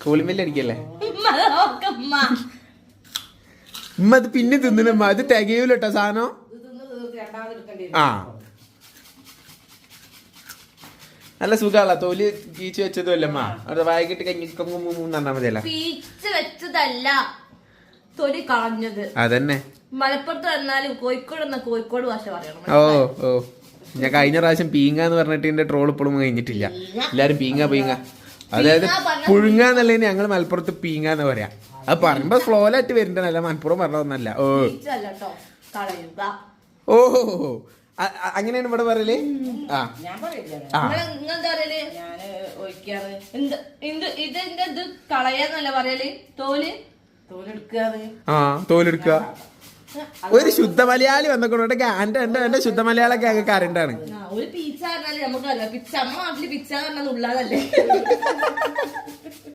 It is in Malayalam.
കോളിമേല് അടിക്കല്ലേ ഉമ്മ അത് പിന്നെ തിന്നണമ്മ അത് തികയൂലട്ടോ സാധനം ആ നല്ല സുഖാള തോല് കീച്ച് വെച്ചതും അല്ലമ്മ അവിടെ വായിക്കിട്ട് കഴിഞ്ഞാൽ മതിയല്ല വെച്ചതല്ല തൊലി കളഞ്ഞത് അതന്നെ മലപ്പുറത്ത് വന്നാലും കോഴിക്കോട് വന്ന കോഴിക്കോട് ഭാഷ പറയണം. ഓ ഞാൻ കഴിഞ്ഞ പ്രാവശ്യം പീങ്ങാന്ന് പറഞ്ഞിട്ട് എന്റെ ട്രോൾ ഇപ്പോഴും കഴിഞ്ഞിട്ടില്ല. എല്ലാരും പീങ്ങ അതായത് പുഴുങ്ങാന്നുള്ളതിന് ഞങ്ങള് മലപ്പുറത്ത് പീങ്ങാന്ന് പറയാ. അത് പറയുമ്പോ ഫ്ലോലായിട്ട് വരുന്നതല്ല, മലപ്പുറം പറഞ്ഞതൊന്നല്ല. ഓ അങ്ങനെയാണ് ഇവിടെ പറയല്. ഇതിന്റെ കളയാന്നല്ല പറയല്. തോലെടുക്കുക. ഒരു ശുദ്ധ മലയാളി വന്നോട്ടെ എന്റെ ശുദ്ധ മലയാളൊക്കെ കറണ്ടാണ്. ഒരു പീച്ച പറഞ്ഞാല് നമുക്കല്ല പിച്ച, അമ്മ നാട്ടില് പിച്ച പറഞ്ഞാൽ ഉള്ളതല്ലേ.